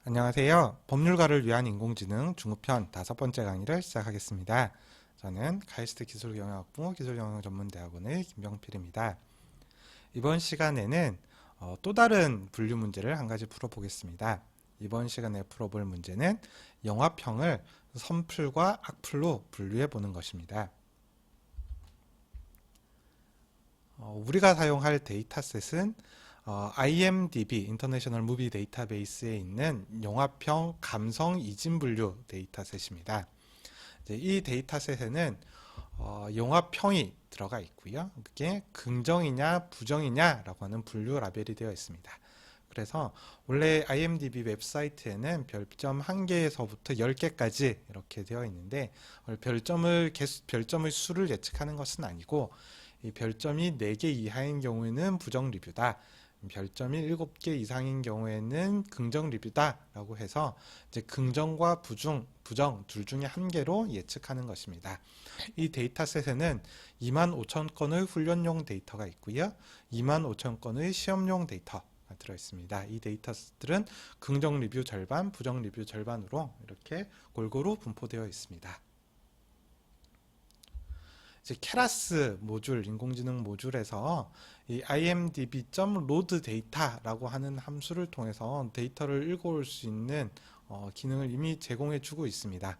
안녕하세요. 법률가를 위한 인공지능 중급편 5번째 강의를 시작하겠습니다. 저는 카이스트 기술경영학부 기술경영전문대학원의 김병필입니다. 이번 시간에는 또 다른 분류 문제를 한 가지 풀어보겠습니다. 이번 시간에 풀어볼 문제는 영화평을 선플과 악플로 분류해 보는 것입니다. 우리가 사용할 데이터셋은 IMDb, 인터내셔널 무비 데이터베이스에 있는 영화평 감성 이진 분류 데이터셋입니다. 이 데이터셋에는 영화평이 들어가 있고요. 그게 긍정이냐 부정이냐라고 하는 분류 라벨이 되어 있습니다. 그래서 원래 IMDb 웹사이트에는 별점 1개에서부터 10개까지 이렇게 되어 있는데 별점의 수를 예측하는 것은 아니고 이 별점이 4개 이하인 경우에는 부정 리뷰다. 별점이 7개 이상인 경우에는 긍정 리뷰다 라고 해서 이제 긍정과 부정 둘 중에 한 개로 예측하는 것입니다. 이 데이터셋에는 25,000건의 훈련용 데이터가 있고요. 25,000건의 시험용 데이터가 들어있습니다. 이 데이터셋들은 긍정 리뷰 절반, 부정 리뷰 절반으로 이렇게 골고루 분포되어 있습니다. 이제 케라스 모듈, 인공지능 모듈에서 이 imdb.load 데이터라고 하는 함수를 통해서 데이터를 읽어올 수 있는 기능을 이미 제공해 주고 있습니다.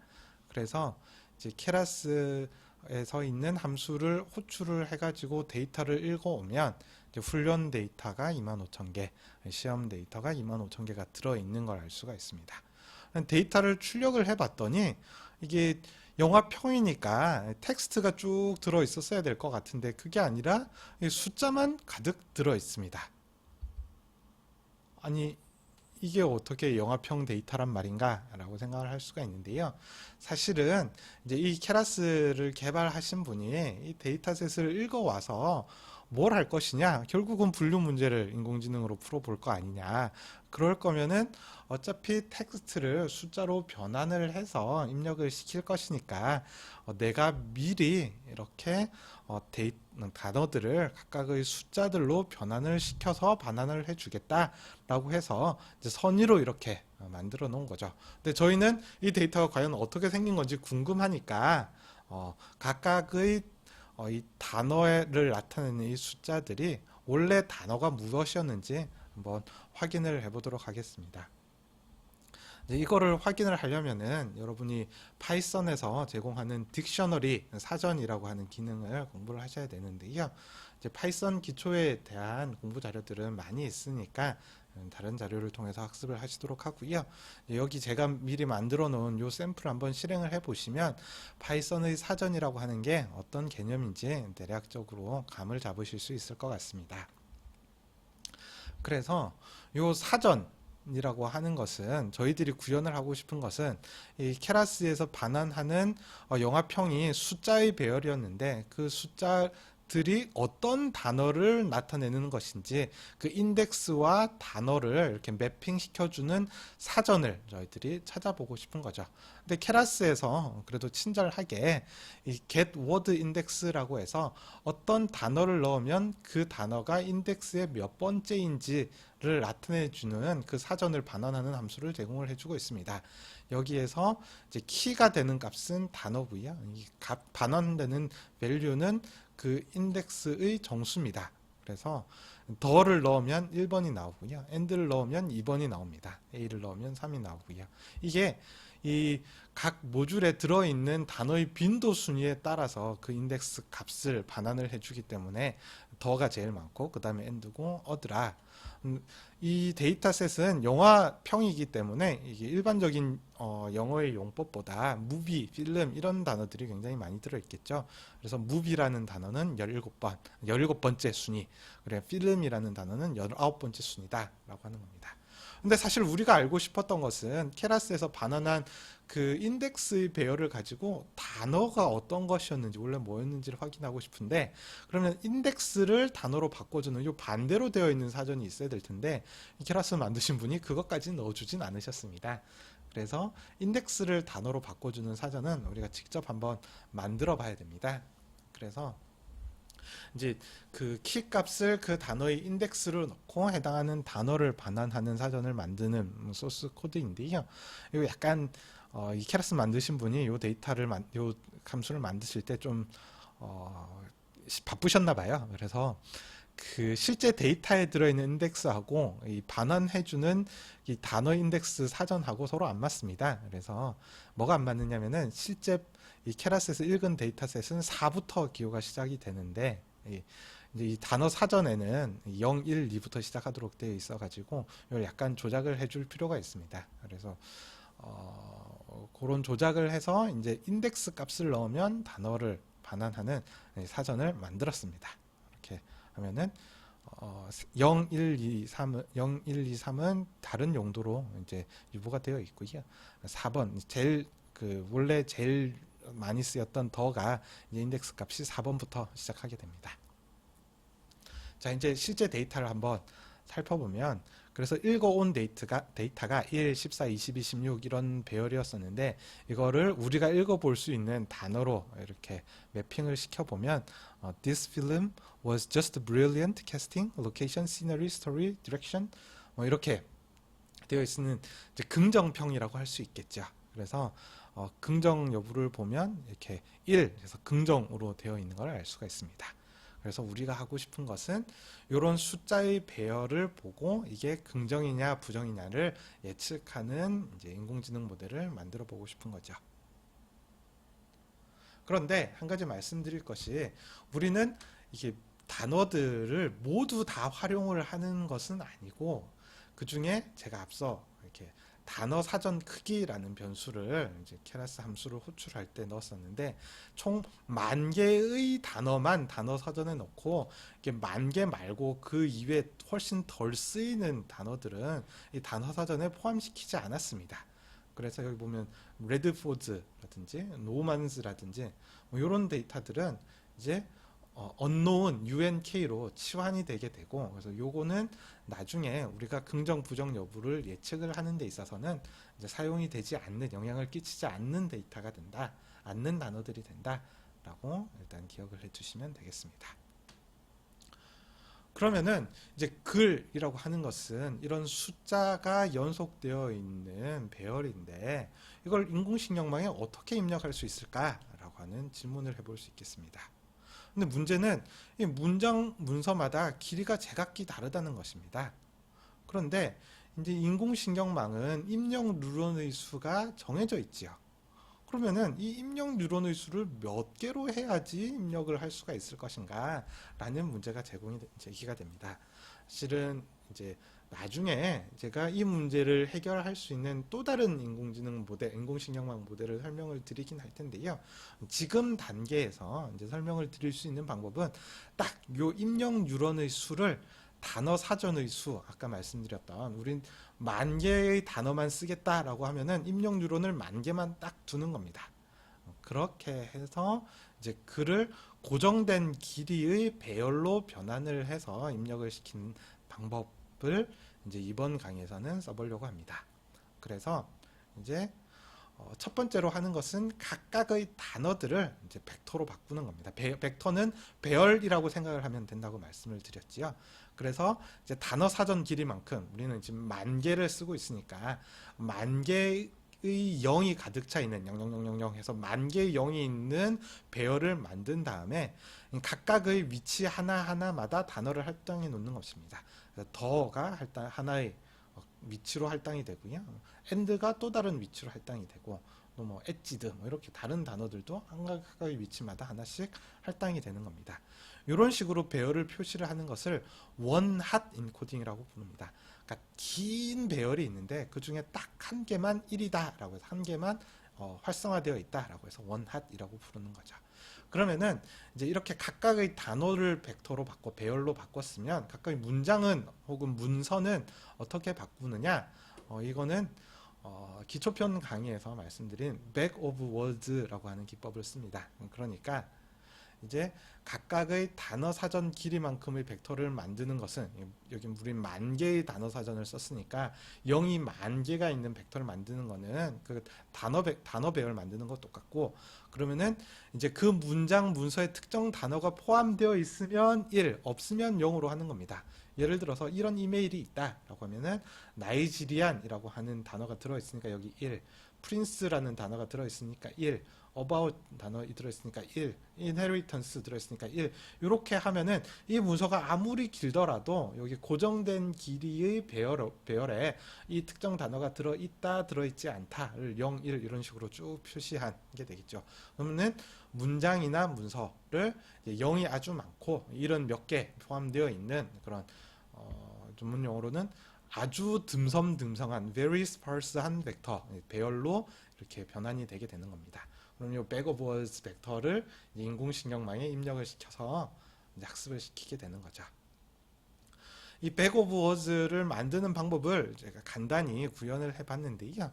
그래서 이제 케라스에서 있는 함수를 호출을 해가지고 데이터를 읽어오면 이제 훈련 데이터가 25,000개, 시험 데이터가 25,000개가 들어있는 걸 알 수가 있습니다. 데이터를 출력을 해봤더니 이게 영화평이니까 텍스트가 쭉 들어 있었어야 될 것 같은데 그게 아니라 숫자만 가득 들어 있습니다. 아니 이게 어떻게 영화평 데이터란 말인가 라고 생각을 할 수가 있는데요. 사실은 이제 이 케라스를 개발하신 분이 이 데이터셋을 읽어와서 뭘 할 것이냐, 결국은 분류 문제를 인공지능으로 풀어볼 거 아니냐. 그럴 거면은 어차피 텍스트를 숫자로 변환을 해서 입력을 시킬 것이니까 내가 미리 이렇게 단어들을 각각의 숫자들로 변환을 시켜서 반환을 해주겠다 라고 해서 이제 선의로 이렇게 만들어 놓은 거죠. 근데 저희는 이 데이터가 과연 어떻게 생긴 건지 궁금하니까 각각의 이 단어를 나타내는 이 숫자들이 원래 단어가 무엇이었는지 한번 확인을 해보도록 하겠습니다. 이거를 확인을 하려면은 여러분이 파이썬에서 제공하는 딕셔너리 사전이라고 하는 기능을 공부를 하셔야 되는데요. 이제 파이썬 기초에 대한 공부 자료들은 많이 있으니까 다른 자료를 통해서 학습을 하시도록 하고요. 여기 제가 미리 만들어 놓은 요 샘플 한번 실행을 해 보시면 파이썬의 사전이라고 하는 게 어떤 개념인지 대략적으로 감을 잡으실 수 있을 것 같습니다. 그래서 요 사전 이라고 하는 것은 저희들이 구현을 하고 싶은 것은 이 케라스에서 반환하는 영화평이 숫자의 배열이었는데 그 숫자들이 어떤 단어를 나타내는 것인지 그 인덱스와 단어를 이렇게 매핑 시켜주는 사전을 저희들이 찾아보고 싶은 거죠. 근데 케라스에서 그래도 친절하게 이 get word index라고 해서 어떤 단어를 넣으면 그 단어가 인덱스의 몇 번째인지를 나타내주는 그 사전을 반환하는 함수를 제공을 해주고 있습니다. 여기에서 이제 키가 되는 값은 단어고요. 이 반환되는 밸류는 그 인덱스의 정수입니다. 그래서 더를 넣으면 1번이 나오고요. and를 넣으면 2번이 나옵니다. a를 넣으면 3이 나오고요. 이게 이 각 모듈에 들어있는 단어의 빈도 순위에 따라서 그 인덱스 값을 반환을 해주기 때문에 더가 제일 많고 그 다음에 and고 ot라. 이 데이터셋은 영화평이기 때문에 이게 일반적인 영어의 용법보다 무비, 필름 이런 단어들이 굉장히 많이 들어있겠죠. 그래서 무비라는 단어는 17번째 순위, 그래 필름이라는 단어는 19번째 순위다 라고 하는 겁니다. 근데 사실 우리가 알고 싶었던 것은 케라스에서 반환한 그 인덱스의 배열을 가지고 단어가 어떤 것이었는지 원래 뭐였는지를 확인하고 싶은데 그러면 인덱스를 단어로 바꿔주는 요 반대로 되어 있는 사전이 있어야 될 텐데 이 케라스 만드신 분이 그것까지 넣어주진 않으셨습니다. 그래서 인덱스를 단어로 바꿔주는 사전은 우리가 직접 한번 만들어 봐야 됩니다. 그래서 이제 그 키 값을 그 단어의 인덱스로 넣고 해당하는 단어를 반환하는 사전을 만드는 소스 코드인데요. 이거 약간 이 케라스 만드신 분이 요 함수를 만드실 때 좀 바쁘셨나 봐요. 그래서 그 실제 데이터에 들어있는 인덱스하고 이 반환해주는 이 단어 인덱스 사전하고 서로 안 맞습니다. 그래서 뭐가 안 맞느냐면은 실제 이 케라스에서 읽은 데이터셋은 4부터 기호가 시작이 되는데 이제 이 단어 사전에는 0, 1, 2부터 시작하도록 되어 있어가지고 이걸 약간 조작을 해줄 필요가 있습니다. 그래서 그런 조작을 해서 이제 인덱스 값을 넣으면 단어를 반환하는 사전을 만들었습니다. 이렇게 하면은 0, 1, 2, 3은 0, 1, 2, 3은 다른 용도로 이제 유보가 되어 있고요. 4번 원래 제일 많이 쓰였던 더가 이제 인덱스 값이 4번부터 시작하게 됩니다. 자, 이제 실제 데이터를 한번 살펴보면 그래서 읽어온 데이터가 1, 14, 22, 16 이런 배열이었었는데 이거를 우리가 읽어볼 수 있는 단어로 이렇게 매핑을 시켜보면 This film was just brilliant casting, location, scenery, story, direction 이렇게 되어 있는 이제 긍정평이라고 할 수 있겠죠. 그래서 긍정 여부를 보면 이렇게 1, 그래서 긍정으로 되어 있는 걸 알 수가 있습니다. 그래서 우리가 하고 싶은 것은 이런 숫자의 배열을 보고 이게 긍정이냐 부정이냐를 예측하는 이제 인공지능 모델을 만들어 보고 싶은 거죠. 그런데 한 가지 말씀드릴 것이 우리는 이게 단어들을 모두 다 활용을 하는 것은 아니고 그 중에 제가 앞서 이렇게 단어 사전 크기라는 변수를 이제 케라스 함수를 호출할 때 넣었었는데 총 10,000개의 단어만 단어 사전에 넣고 이게 10,000개 말고 그 이외에 훨씬 덜 쓰이는 단어들은 이 단어 사전에 포함시키지 않았습니다. 그래서 여기 보면 레드포드라든지 노만스라든지 이런 데이터들은 이제 unknown UNK로 치환이 되게 되고 그래서 요거는 나중에 우리가 긍정 부정 여부를 예측을 하는 데 있어서는 이제 사용이 되지 않는 영향을 끼치지 않는 데이터가 된다, 않는 단어들이 된다라고 일단 기억을 해주시면 되겠습니다. 그러면은 이제 글이라고 하는 것은 이런 숫자가 연속되어 있는 배열인데 이걸 인공신경망에 어떻게 입력할 수 있을까라고 하는 질문을 해볼 수 있겠습니다. 근데 문제는 이 문서마다 길이가 제각기 다르다는 것입니다. 그런데 이제 인공신경망은 입력 뉴런의 수가 정해져 있지요. 그러면은 이 입력 뉴런의 수를 몇 개로 해야지 입력을 할 수가 있을 것인가 라는 문제가 제기가 됩니다. 실은 이제 나중에 제가 이 문제를 해결할 수 있는 또 다른 인공지능 모델, 인공신경망 모델을 설명을 드리긴 할 텐데요. 지금 단계에서 이제 설명을 드릴 수 있는 방법은 딱 요 입력 뉴런의 수를 단어 사전의 수, 아까 말씀드렸던 우린 10,000개의 단어만 쓰겠다라고 하면은 입력 뉴런을 10,000개만 딱 두는 겁니다. 그렇게 해서 이제 글을 고정된 길이의 배열로 변환을 해서 입력을 시키는 방법을 이제 이번 강의에서는 써보려고 합니다. 그래서 이제 첫 번째로 하는 것은 각각의 단어들을 이제 벡터로 바꾸는 겁니다. 벡터는 배열이라고 생각을 하면 된다고 말씀을 드렸지요. 그래서 이제 단어 사전 길이만큼 우리는 지금 10,000개를 쓰고 있으니까 10,000개의 0이 가득 차 있는 00000 해서 10,000개의 0이 있는 배열을 만든 다음에 각각의 위치 하나하나마다 단어를 할당해 놓는 것입니다. 더가 하나의 위치로 할당이 되고요. and가 또 다른 위치로 할당이 되고 또 뭐 엣지드 이렇게 다른 단어들도 각각의 위치마다 하나씩 할당이 되는 겁니다. 이런 식으로 배열을 표시를 하는 것을 원핫 인코딩이라고 부릅니다. 그러니까 긴 배열이 있는데 그 중에 딱 한 개만 1이다라고 해서 한 개만 활성화되어 있다라고 해서 원핫이라고 부르는 거죠. 그러면은 이제 이렇게 각각의 단어를 벡터로 바꿔 배열로 바꿨으면 각각의 문장은 혹은 문서는 어떻게 바꾸느냐? 이거는 기초편 강의에서 말씀드린 back of words라고 하는 기법을 씁니다. 그러니까 이제 각각의 단어 사전 길이만큼의 벡터를 만드는 것은, 여기 우리 만 개의 단어 사전을 썼으니까 0이 만 개가 있는 벡터를 만드는 거는 그 단어 배열 만드는 거 똑같고, 그러면은 이제 그 문장 문서에 특정 단어가 포함되어 있으면 1, 없으면 0으로 하는 겁니다. 예를 들어서 이런 이메일이 있다라고 하면은 나이지리안이라고 하는 단어가 들어있으니까 여기 1, 프린스라는 단어가 들어있으니까 1, about 단어 들어있으니까 1, inheritance 들어있으니까 1, 이렇게 하면은 이 문서가 아무리 길더라도 여기 고정된 길이의 배열에 이 특정 단어가 들어있다, 들어있지 않다를 0, 1 이런 식으로 쭉 표시한 게 되겠죠. 그러면은 문장이나 문서를 0이 아주 많고 이런 몇 개 포함되어 있는 그런 전문 용어로는 아주 듬성듬성한 very sparse한 벡터 배열로 이렇게 변환이 되게 되는 겁니다. 그럼 이 back of words 벡터를 인공신경망에 입력을 시켜서 이제 학습을 시키게 되는 거죠. 이 back of words를 만드는 방법을 제가 간단히 구현을 해봤는데요.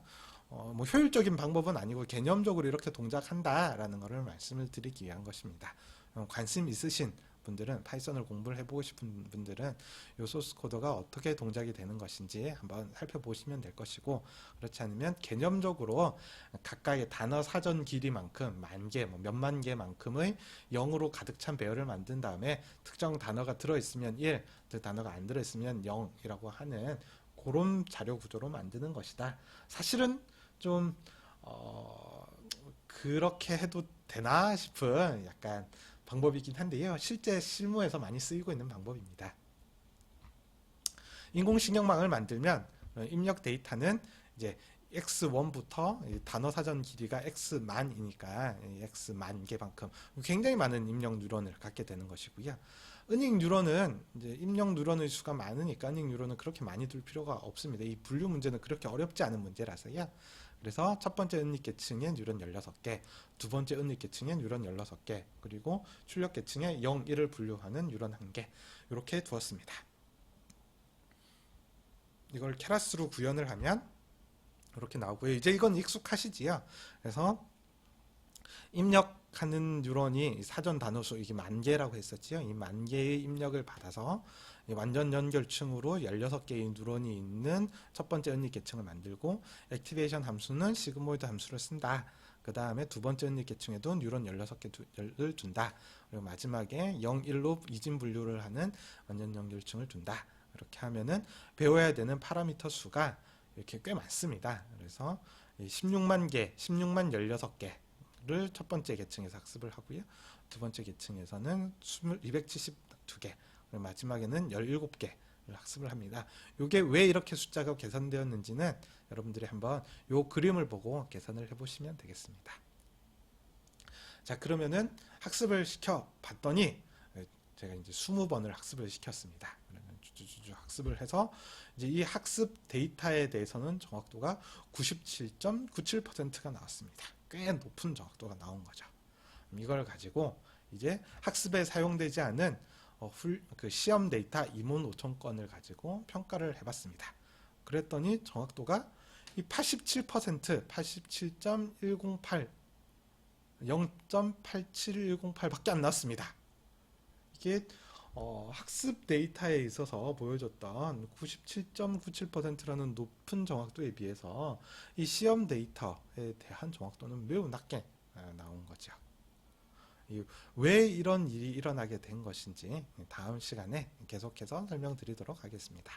뭐 효율적인 방법은 아니고 개념적으로 이렇게 동작한다라는 것을 말씀을 드리기 위한 것입니다. 관심 있으신 분들은, 파이썬을 공부를 해보고 싶은 분들은 이 소스 코드가 어떻게 동작이 되는 것인지 한번 살펴보시면 될 것이고, 그렇지 않으면 개념적으로 각각의 단어 사전 길이만큼 만 개, 뭐 몇만 개만큼의 0으로 가득 찬 배열을 만든 다음에 특정 단어가 들어있으면 1, 그 단어가 안 들어있으면 0이라고 하는 그런 자료 구조로 만드는 것이다. 사실은 좀 그렇게 해도 되나 싶은 약간 방법이긴 한데요. 실제 실무에서 많이 쓰이고 있는 방법입니다. 인공신경망을 만들면 입력 데이터는 이제 x1부터 단어 사전 길이가 x만이니까 x만 개만큼 굉장히 많은 입력 뉴런을 갖게 되는 것이고요. 은익 뉴런은 이제 입력 뉴런의 수가 많으니까 은익 뉴런은 그렇게 많이 둘 필요가 없습니다. 이 분류 문제는 그렇게 어렵지 않은 문제라서요. 그래서 첫 번째 은닉계층에 뉴런 16개, 두 번째 은닉계층에 뉴런 16개, 그리고 출력계층에 0, 1을 분류하는 뉴런 1개 이렇게 두었습니다. 이걸 케라스로 구현을 하면 이렇게 나오고요. 이제 이건 익숙하시지요. 그래서 입력하는 뉴런이 사전 단어수 이게 만 개라고 했었지요. 이 만 개의 입력을 받아서 완전 연결층으로 16개의 뉴런이 있는 첫 번째 은닉 계층을 만들고, 액티베이션 함수는 시그모이드 함수를 쓴다. 그 다음에 두 번째 은닉 계층에도 뉴런 16개를 둔다. 그리고 마지막에 0, 1로 이진 분류를 하는 완전 연결층을 둔다. 이렇게 하면은 배워야 되는 파라미터 수가 이렇게 꽤 많습니다. 그래서 16만 개, 16만 16개를 첫 번째 계층에서 학습을 하고요. 두 번째 계층에서는 272개, 마지막에는 17개를 학습을 합니다. 이게 왜 이렇게 숫자가 계산되었는지는 여러분들이 한번 이 그림을 보고 계산을 해보시면 되겠습니다. 자, 그러면은 학습을 시켜 봤더니 제가 이제 20번을 학습을 시켰습니다. 주주주주 학습을 해서 이제 이 학습 데이터에 대해서는 정확도가 97.97%가 나왔습니다. 꽤 높은 정확도가 나온 거죠. 이걸 가지고 이제 학습에 사용되지 않은 그 시험 데이터 25,000건을 가지고 평가를 해봤습니다. 그랬더니 정확도가 이 87%, 87.108, 0.87108밖에 안 나왔습니다. 이게 학습 데이터에 있어서 보여줬던 97.97%라는 높은 정확도에 비해서 이 시험 데이터에 대한 정확도는 매우 낮게 나온 거죠. 왜 이런 일이 일어나게 된 것인지 다음 시간에 계속해서 설명드리도록 하겠습니다.